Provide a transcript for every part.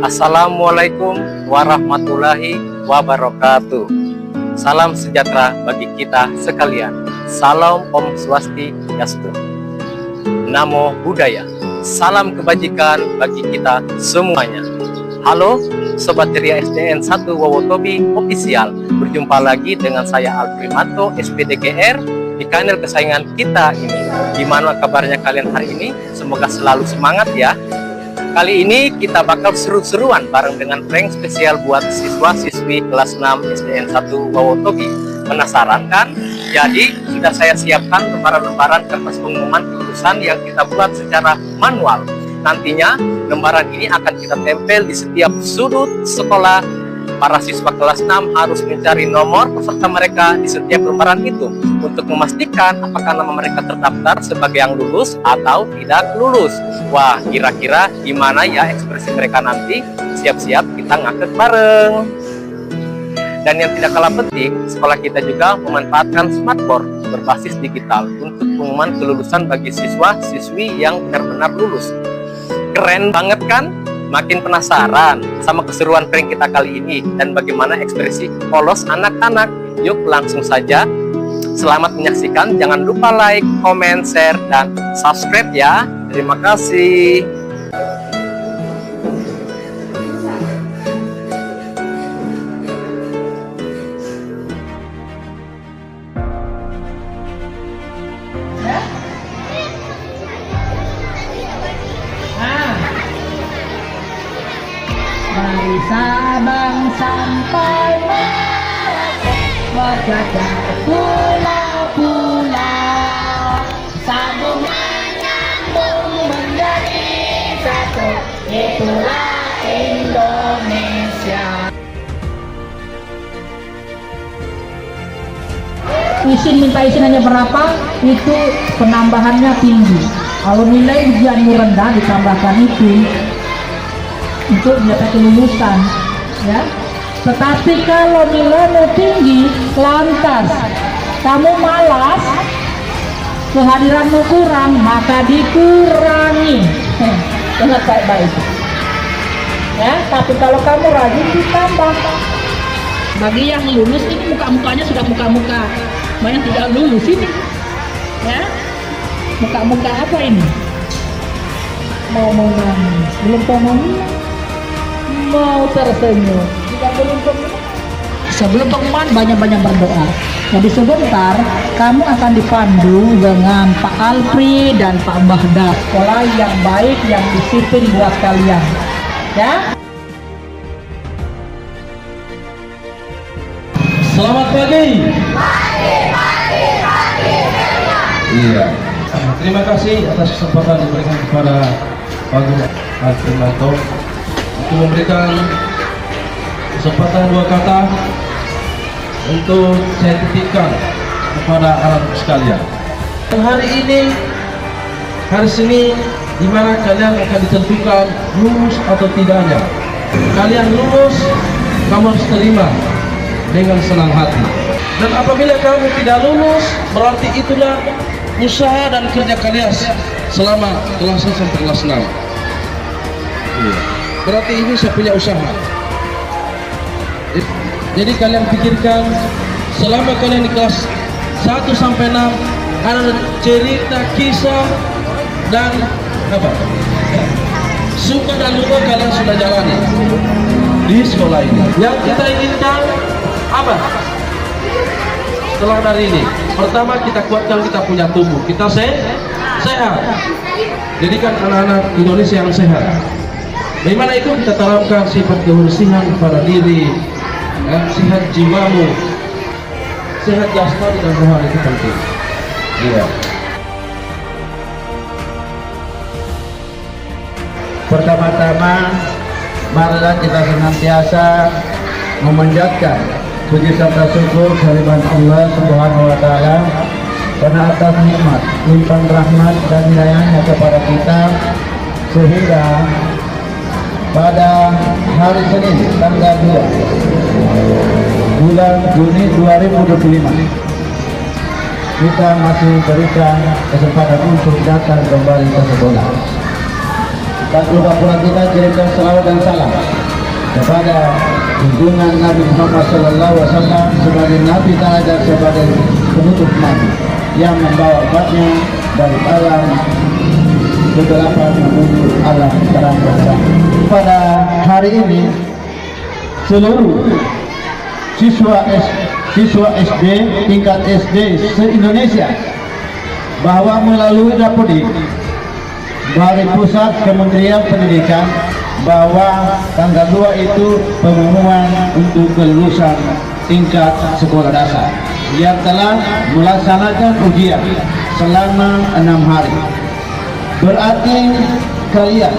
Assalamualaikum warahmatullahi wabarakatuh. Salam sejahtera bagi kita sekalian. Salam Om Swastiastu. Namo Buddhaya. Salam kebajikan bagi kita semuanya. Halo Sobat Ceria SDN 1 Wowotobi Official. Berjumpa lagi dengan saya Alprimanto SPDGR di channel kesayangan kita ini. Gimana kabarnya kalian hari ini? Semoga selalu semangat ya. Kali ini kita bakal seru-seruan bareng dengan prank spesial buat siswa-siswi kelas 6 SDN 1 Wowotobi. Penasaran kan? Jadi sudah saya siapkan lembaran-lembaran kertas pengumuman kelulusan yang kita buat secara manual. Nantinya lembaran ini akan kita tempel di setiap sudut sekolah. Para siswa kelas 6 harus mencari nomor peserta mereka di setiap lembaran itu untuk memastikan apakah nama mereka terdaftar sebagai yang lulus atau tidak lulus. Wah, kira-kira gimana ya ekspresi mereka nanti? Siap-siap kita ngakak bareng. Dan yang tidak kalah penting, sekolah kita juga memanfaatkan smartboard berbasis digital untuk pengumuman kelulusan bagi siswa-siswi yang benar-benar lulus. Keren banget kan? Makin penasaran sama keseruan prank kita kali ini dan bagaimana ekspresi polos anak-anak? Yuk langsung saja. Selamat menyaksikan. Jangan lupa like, comment, share, dan subscribe ya. Terima kasih. Dari Sabang sampai Merauke, berjajar pulau-pulau, sambungan nyambung menjadi satu, itulah Indonesia. Minta izinannya berapa, itu penambahannya tinggi. Kalau nilai ujianmu rendah ditambahkan itu untuk mendapat kelulusan, ya. Tetapi kalau nilaimu tinggi, lantas kamu malas, kehadiranmu kurang, maka dikurangi. Dengar baik-baik, ya. Tapi kalau kamu rajin, ditambah. Bagi yang lulus ini muka-mukanya sudah muka-muka banyak tidak lulus ini, ya. Muka-muka apa ini? Mau nangis, belum nangis. Mau tersenyum, tidak belum pengumuman. Sebelum pengumuman banyak-banyak berdoa. Jadi sebentar kamu akan dipandu dengan Pak Alpri dan Pak Bahda. Sekolah yang baik, yang disiplin buat kalian, ya. Selamat pagi. Iya. Terima kasih atas kesempatan diberikan kepada Pak Alprimanto untuk memberikan kesempatan dua kata untuk saya titipkan kepada anak sekalian. Hari ini, hari Senin, di mana kalian akan ditentukan lulus atau tidaknya. Kalian lulus, kamu harus terima dengan senang hati. Dan apabila kamu tidak lulus, berarti itulah usaha dan kerja kalian selama kelas 1 sampai kelas 6. Iya. Berarti ini saya punya usaha. Jadi kalian pikirkan, selama kalian di kelas 1 sampai 6 ada cerita, kisah, dan apa? Suka dan luka kalian sudah jalani di sekolah ini. Yang kita inginkan apa? Setelah dari ini, pertama kita kuatkan kita punya tubuh, kita sehat. Jadikan anak-anak Indonesia yang sehat. Bagaimana itu kita tanamkan sifat kebersihan pada diri, sehat jiwamu, sehat jasmani dan rohani itu penting. Iya. Pertama-tama, marilah kita senantiasa memanjatkan puji serta syukur kehadiran Allah Subhanahu wa Ta'ala karena atas nikmat, limpahan rahmat dan hidayahnya kepada kita, sehingga pada hari Senin tanggal 2 bulan Juni 2025 kita masih berikan kesempatan untuk datang kembali ke sekolah. Tak lupa pula kita kirimkan selawat dan salam kepada junjungan Nabi Muhammad SAW sebagai Nabi teladan, sebagai penutup Nabi yang membawa umatnya dari alam kegelapan menuju alam terang benderang. Pada hari ini seluruh siswa SD tingkat SD se-Indonesia bahwa melalui Dapodik dari Pusat Kementerian Pendidikan bahwa tanggal 2 itu pengumuman untuk kelulusan tingkat sekolah dasar yang telah melaksanakan ujian selama 6 hari. Berarti kalian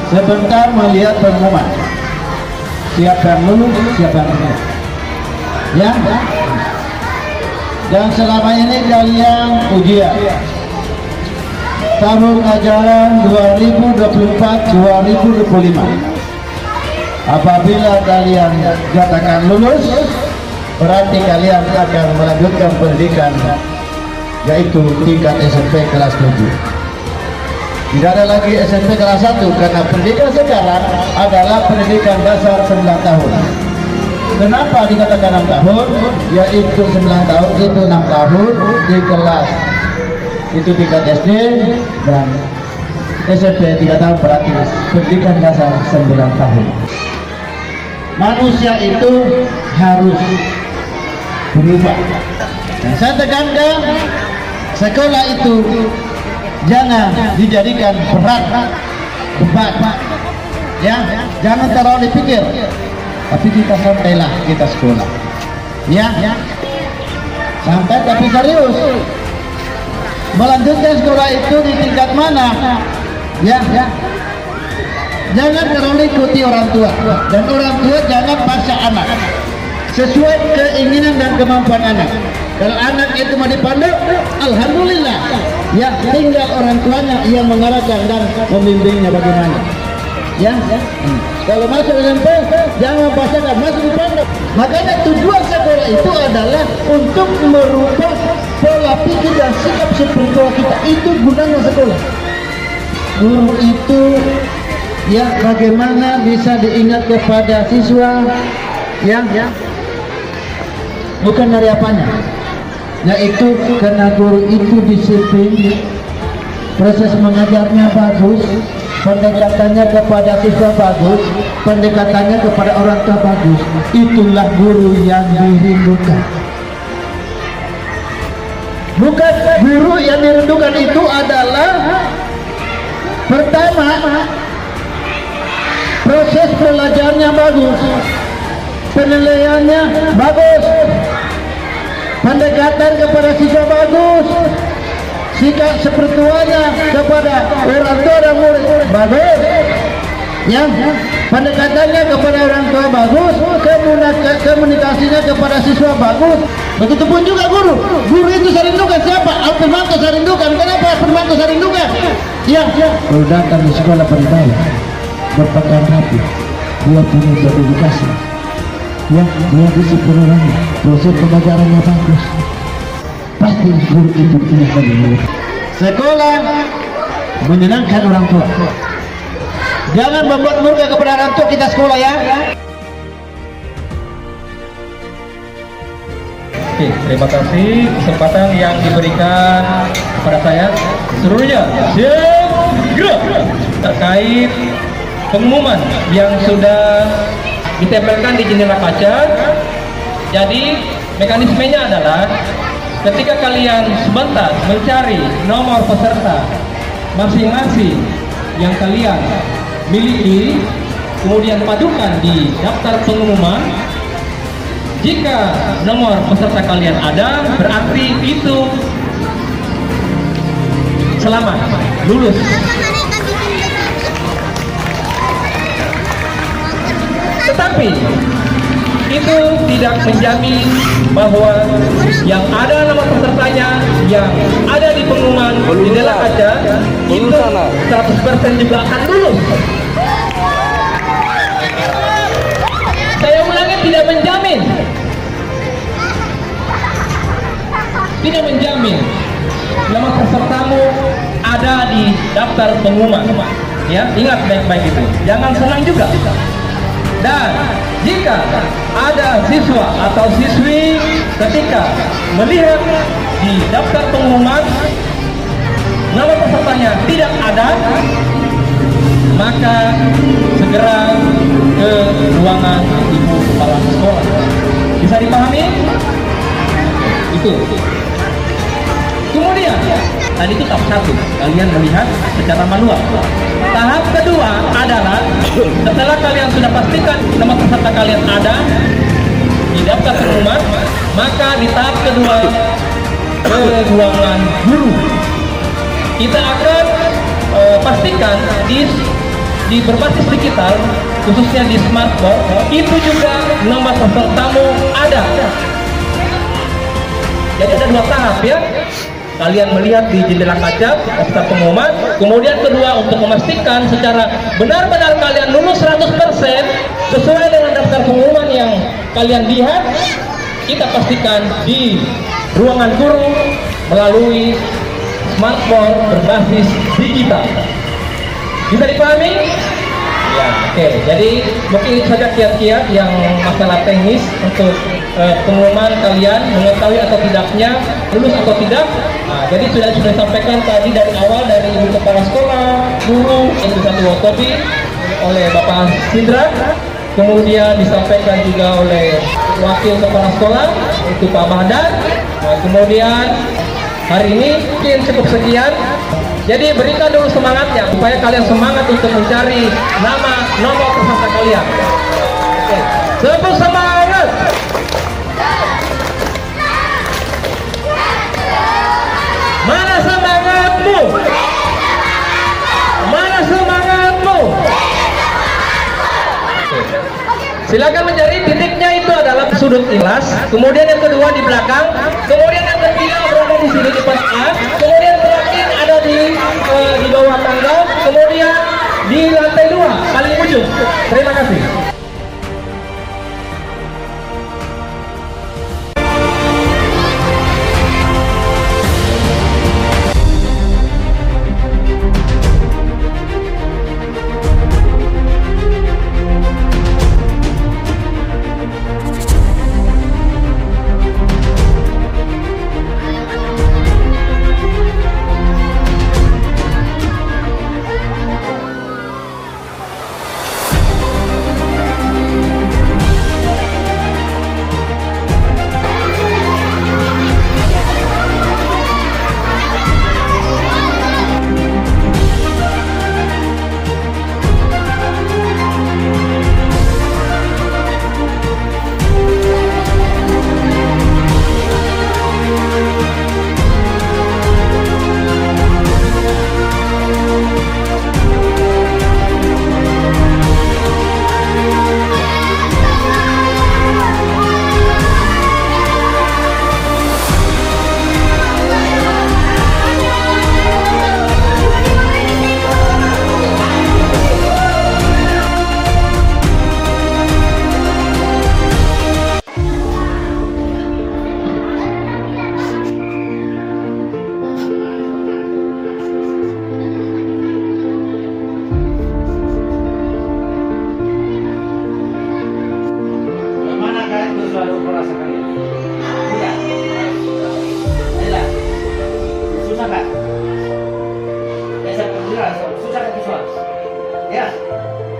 sebentar melihat pengumuman siapa yang lulus, siapa yang tidak, ya. Dan selama ini kalian ujian tahun ajaran 2024-2025. Apabila kalian katakan lulus, berarti kalian akan melanjutkan pendidikan, yaitu tingkat SMP kelas 7. Tidak ada lagi SMP kelas 1 karena pendidikan sekarang adalah pendidikan dasar 9 tahun. Kenapa dikatakan 6 tahun? Yaitu 9 tahun itu 6 tahun di kelas itu tingkat SD dan SMP 3 tahun, berarti pendidikan dasar 9 tahun. Manusia itu harus berubah. Dan saya tekankan, sekolah itu jangan dijadikan beban, ya, jangan terlalu dipikir, tapi kita sampailah kita sekolah, ya, sampai tapi serius. Melanjutkan sekolah itu di tingkat mana, ya. Jangan terlalu ikuti orang tua, dan orang tua jangan paksa anak sesuai keinginan dan kemampuan anak. Kalau anak itu mau dipandang, alhamdulillah, ya, tinggal orang tuanya yang mengarahkan dan membimbingnya bagaimana, ya. Kalau masuk SMP jangan paksakan, masuk dipandang. Makanya tujuan sekolah itu adalah untuk merubah pola pikir dan sikap spiritual kita. Itu gunanya sekolah. Guru itu, ya, bagaimana bisa diingat kepada siswa, ya, bukan dari apanya, yaitu karena guru itu disiplin, proses mengajarnya bagus, pendekatannya kepada siswa bagus, pendekatannya kepada orang tua bagus. Itulah guru yang dirindukan. Bukan guru yang dirindukan itu adalah pertama, proses belajarnya bagus, penilaiannya bagus, pendekatan kepada siswa bagus, sikap spiritualnya kepada orang tua dan murid bagus, ya, pendekatannya kepada orang tua bagus, komunikasinya kepada siswa bagus. Begitupun juga guru itu saya rindukan. Siapa? Alfirmanto saya rindukan. Kenapa Alfirmanto saya rindukan? Ya, kalau datang di sekolah perintahan berpakaian rapi, dia punya dedikasi, ya, dia disiplin orangnya, proses pembelajarannya bagus, pasti guru itu punya kemampuan. Sekolah menyenangkan orang tua. Jangan membuat murka kepada orang tua kita sekolah, ya. Oke, terima kasih kesempatan yang diberikan kepada saya. Seluruhnya siap terkait pengumuman yang sudah ditempelkan di jendela kaca. Jadi mekanismenya adalah ketika kalian sebentar mencari nomor peserta masing-masing yang kalian miliki, kemudian padukan di daftar pengumuman. Jika nomor peserta kalian ada, berarti itu selamat, lulus. Tetapi itu tidak menjamin bahwa yang ada nama pesertanya, yang ada di pengumuman di jendela kaca, itu 100% juga akan lulus. Saya ulangi, tidak menjamin. tidak menjamin nama pesertamu ada di daftar pengumuman. Ya, ingat baik-baik itu. Jangan senang juga. Dan jika ada siswa atau siswi ketika melihat di daftar pengumuman nama pesertanya tidak ada, maka segera ke ruangan ibu kepala sekolah. Bisa dipahami? Itu. Kemudian, tadi itu tahap 1, kalian melihat secara manual. Tahap kedua adalah setelah kalian sudah pastikan nama peserta kalian ada di daftar pengumuman, maka di tahap kedua ke ruangan guru. Kita akan pastikan di berbasis digital, khususnya di smartboard, itu juga nama pesertamu ada. Jadi ada 2 tahap ya. Kalian melihat di jendela kaca daftar pengumuman, kemudian kedua untuk memastikan secara benar-benar kalian lulus 100% sesuai dengan daftar pengumuman yang kalian lihat, kita pastikan di ruangan guru melalui smartboard berbasis digital. Bisa dipahami? Ya, oke. Jadi mungkin itu saja kiat-kiat yang masalah teknis untuk pengumuman kalian mengetahui atau tidaknya lulus atau tidak. Nah, jadi sudah disampaikan tadi dari awal dari ibu kepala sekolah, guru, yang satu Wotobi oleh Bapak Sindra, kemudian disampaikan juga oleh wakil kepala sekolah itu Pak Bahdan. Nah, kemudian hari ini mungkin cukup sekian. Jadi berikan dulu semangatnya supaya kalian semangat untuk mencari nama nomor peserta kalian. Oke, tepuk semangat. Mana semangatmu? Mana semangatmu? Oke. Silakan mencari titiknya, itu adalah sudut ikhlas. Kemudian yang kedua di belakang. Kemudian yang ketiga berada di sini di pas A. Kemudian terakhir ada di bawah tangga. Kemudian di lantai 2 paling ujung. Terima kasih.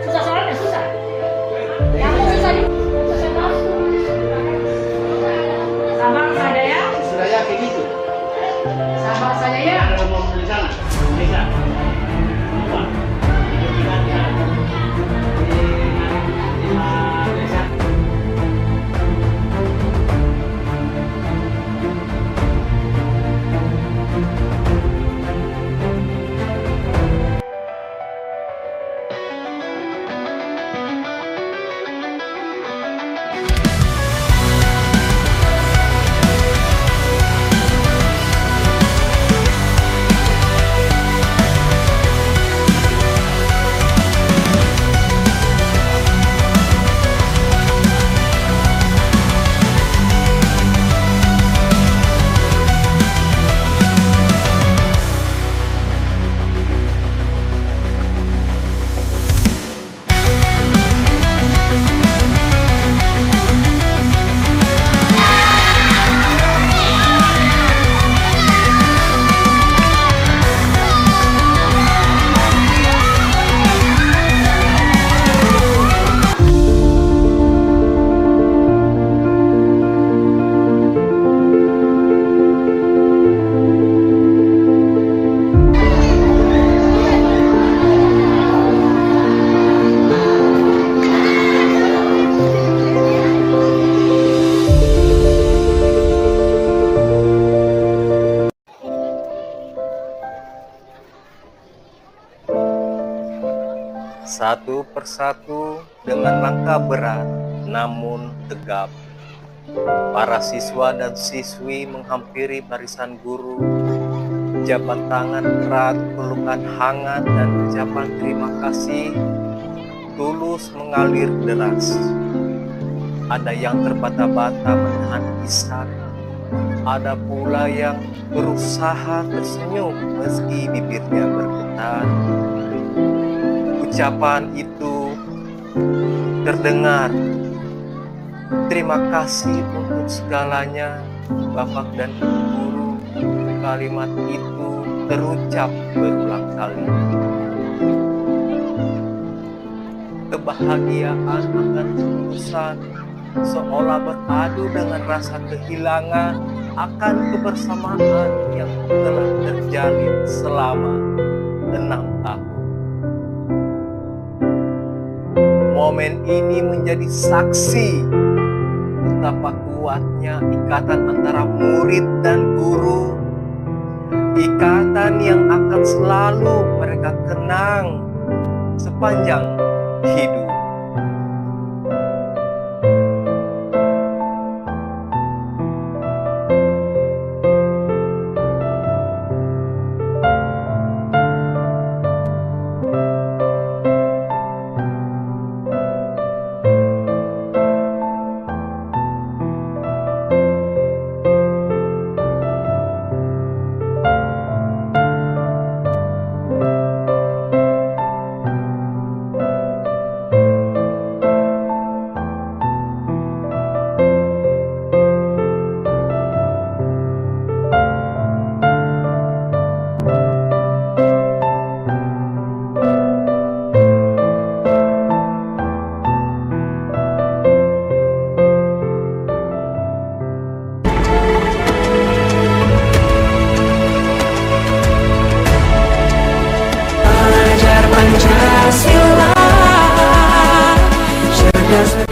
Susah soalnya susah. Yang susah sabar saja ya. Sudah ya kayak gitu. Sabar saja ya. Ada mau di sana. Bisa. Lupa. Satu persatu dengan langkah berat namun tegap, para siswa dan siswi menghampiri barisan guru, jabat tangan erat, pelukan hangat, dan ucapan terima kasih tulus mengalir deras. Ada yang terbata-bata menahan isak, ada pula yang berusaha tersenyum meski bibirnya bergetar. Ucapan itu terdengar, terima kasih untuk segalanya Bapak dan Ibu guru. Kalimat itu terucap berulang kali. Kebahagiaan akan kelulusan seolah beradu dengan rasa kehilangan akan kebersamaan yang telah terjalin selama 6 tahun. Momen ini menjadi saksi betapa kuatnya ikatan antara murid dan guru, ikatan yang akan selalu mereka kenang sepanjang hidup. Pancasila cerdas